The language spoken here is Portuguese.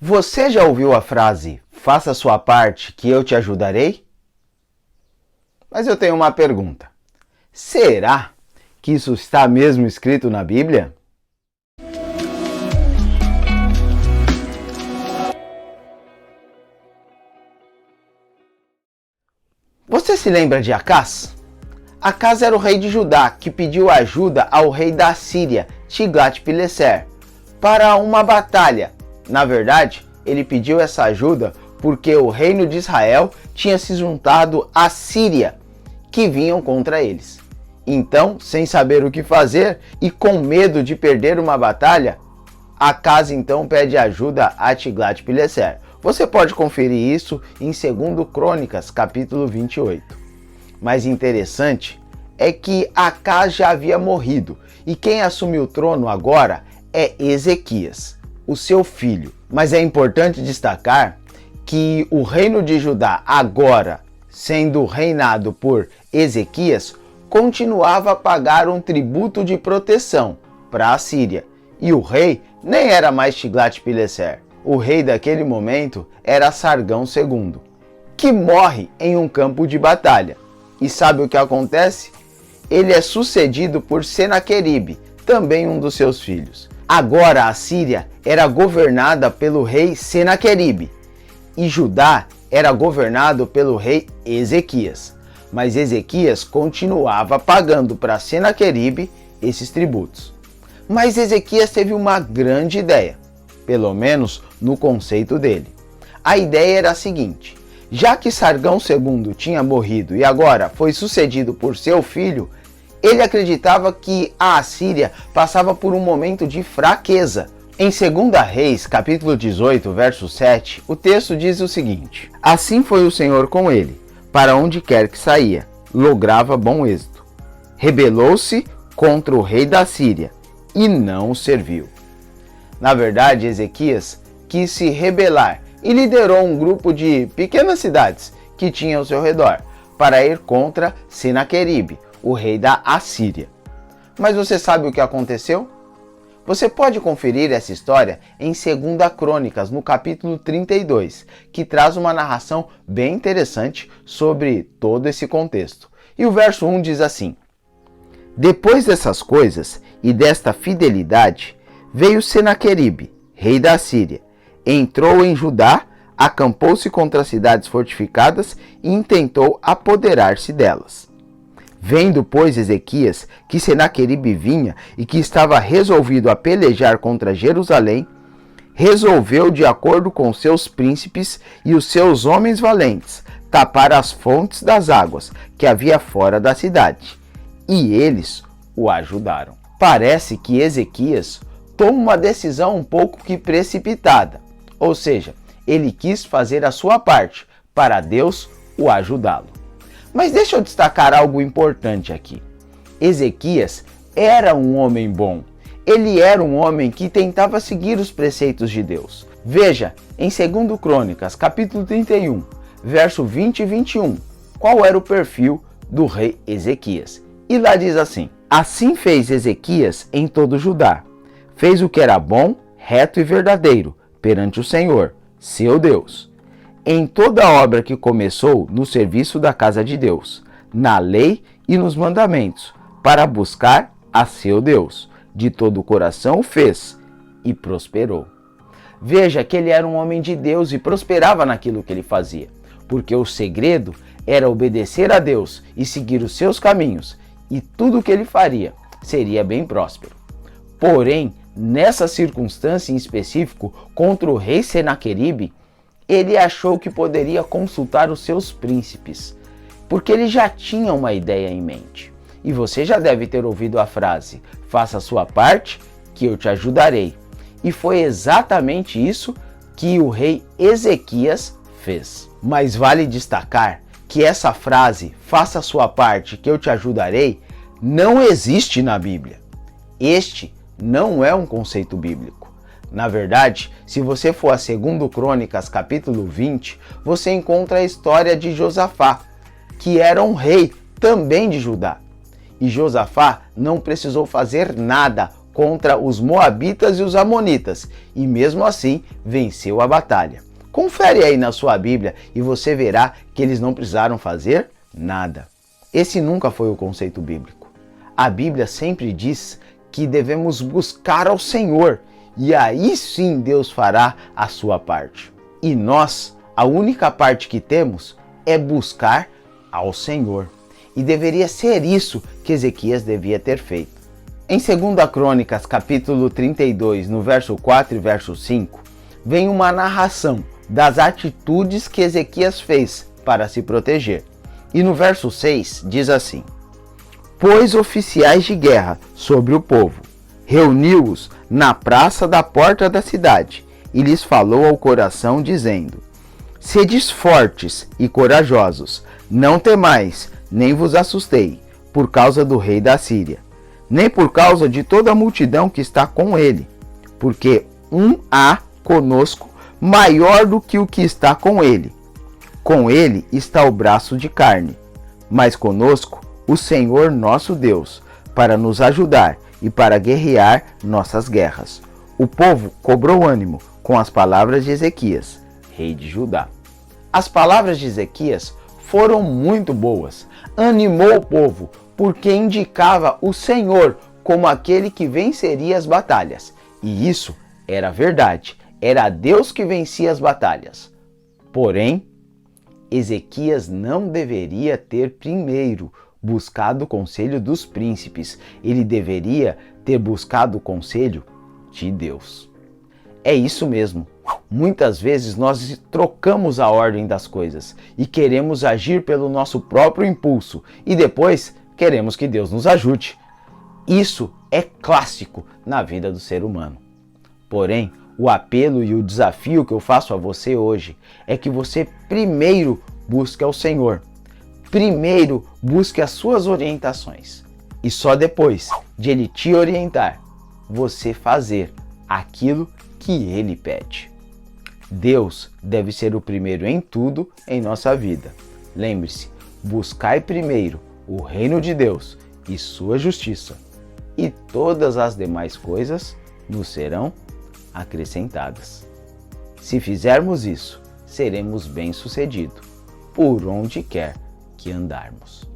Você já ouviu a frase, faça a sua parte que eu te ajudarei? Mas eu tenho uma pergunta. Será que isso está mesmo escrito na Bíblia? Você se lembra de Acaz? Acaz era o rei de Judá que pediu ajuda ao rei da Síria, Tiglat-Pileser, para uma batalha. Na verdade, ele pediu essa ajuda porque o reino de Israel tinha se juntado à Síria, que vinham contra eles. Então, sem saber o que fazer e com medo de perder uma batalha, Acaz então pede ajuda a Tiglat-Pileser. Você pode conferir isso em 2 Crônicas, capítulo 28. Mas interessante é que Acaz já havia morrido e quem assume o trono agora é Ezequias, o seu filho. Mas é importante destacar que o reino de Judá, agora sendo reinado por Ezequias, continuava a pagar um tributo de proteção para a Síria. E o rei nem era mais Tiglat-Pileser. O rei daquele momento era Sargão II, que morre em um campo de batalha. E sabe o que acontece? Ele é sucedido por Senaqueribe, também um dos seus filhos. Agora a Síria era governada pelo rei Senaqueribe e Judá era governado pelo rei Ezequias. Mas Ezequias continuava pagando para Senaqueribe esses tributos. Mas Ezequias teve uma grande ideia, pelo menos no conceito dele. A ideia era a seguinte: já que Sargão II tinha morrido e agora foi sucedido por seu filho, ele acreditava que a Assíria passava por um momento de fraqueza. Em 2 Reis, capítulo 18, verso 7, o texto diz o seguinte: assim foi o Senhor com ele, para onde quer que saía, lograva bom êxito. Rebelou-se contra o rei da Síria e não o serviu. Na verdade, Ezequias quis se rebelar e liderou um grupo de pequenas cidades que tinha ao seu redor para ir contra Senaqueribe, o rei da Assíria. Mas você sabe o que aconteceu? Você pode conferir essa história em 2 Crônicas, no capítulo 32, que traz uma narração bem interessante sobre todo esse contexto. E o verso 1 diz assim: depois dessas coisas e desta fidelidade, veio Senaqueribe, rei da Síria, entrou em Judá, acampou-se contra as cidades fortificadas e intentou apoderar-se delas. Vendo, pois, Ezequias que Senaqueribe vinha e que estava resolvido a pelejar contra Jerusalém, resolveu, de acordo com seus príncipes e os seus homens valentes, tapar as fontes das águas que havia fora da cidade. E eles o ajudaram. Parece que Ezequias toma uma decisão um pouco que precipitada, ou seja, ele quis fazer a sua parte para Deus o ajudá-lo. Mas deixa eu destacar algo importante aqui. Ezequias era um homem bom. Ele era um homem que tentava seguir os preceitos de Deus. Veja, em 2 Crônicas, capítulo 31, verso 20 e 21, qual era o perfil do rei Ezequias. E lá diz assim: assim fez Ezequias em todo Judá. Fez o que era bom, reto e verdadeiro perante o Senhor, seu Deus. Em toda a obra que começou no serviço da casa de Deus, na lei e nos mandamentos, para buscar a seu Deus. De todo o coração o fez e prosperou. Veja que ele era um homem de Deus e prosperava naquilo que ele fazia, porque o segredo era obedecer a Deus e seguir os seus caminhos, e tudo o que ele faria seria bem próspero. Porém, nessa circunstância em específico, contra o rei Senaqueribe, ele achou que poderia consultar os seus príncipes, porque ele já tinha uma ideia em mente. E você já deve ter ouvido a frase: faça a sua parte, que eu te ajudarei. E foi exatamente isso que o rei Ezequias fez. Mas vale destacar que essa frase, faça a sua parte, que eu te ajudarei, não existe na Bíblia. Este não é um conceito bíblico. Na verdade, se você for a 2 Crônicas, capítulo 20, você encontra a história de Josafá, que era um rei também de Judá. E Josafá não precisou fazer nada contra os Moabitas e os Amonitas, e mesmo assim venceu a batalha. Confere aí na sua Bíblia e você verá que eles não precisaram fazer nada. Esse nunca foi o conceito bíblico. A Bíblia sempre diz que devemos buscar ao Senhor, e aí sim Deus fará a sua parte. E nós, a única parte que temos é buscar ao Senhor. E deveria ser isso que Ezequias devia ter feito. Em 2 Crônicas, capítulo 32, no verso 4 e verso 5, vem uma narração das atitudes que Ezequias fez para se proteger. E no verso 6 diz assim: pôs oficiais de guerra sobre o povo, reuniu-os na praça da porta da cidade, e lhes falou ao coração, dizendo: sedes fortes e corajosos, não temais, nem vos assustei, por causa do rei da Síria, nem por causa de toda a multidão que está com ele, porque há conosco maior do que o que está com ele. Com ele está o braço de carne, mas conosco o Senhor nosso Deus, para nos ajudar e para guerrear nossas guerras. O povo cobrou ânimo com as palavras de Ezequias, rei de Judá. As palavras de Ezequias foram muito boas, animou o povo, porque indicava o Senhor como aquele que venceria as batalhas. E isso era verdade, era Deus que vencia as batalhas. Porém, Ezequias não deveria ter primeiro buscado o conselho dos príncipes, ele deveria ter buscado o conselho de Deus. É isso mesmo. Muitas vezes nós trocamos a ordem das coisas e queremos agir pelo nosso próprio impulso e depois queremos que Deus nos ajude. Isso é clássico na vida do ser humano. Porém, o apelo e o desafio que eu faço a você hoje é que você primeiro busque ao Senhor. Primeiro busque as suas orientações e só depois de Ele te orientar, você fazer aquilo que Ele pede. Deus deve ser o primeiro em tudo em nossa vida. Lembre-se, buscai primeiro o reino de Deus e sua justiça, e todas as demais coisas nos serão acrescentadas. Se fizermos isso, seremos bem-sucedidos por onde quer que andarmos.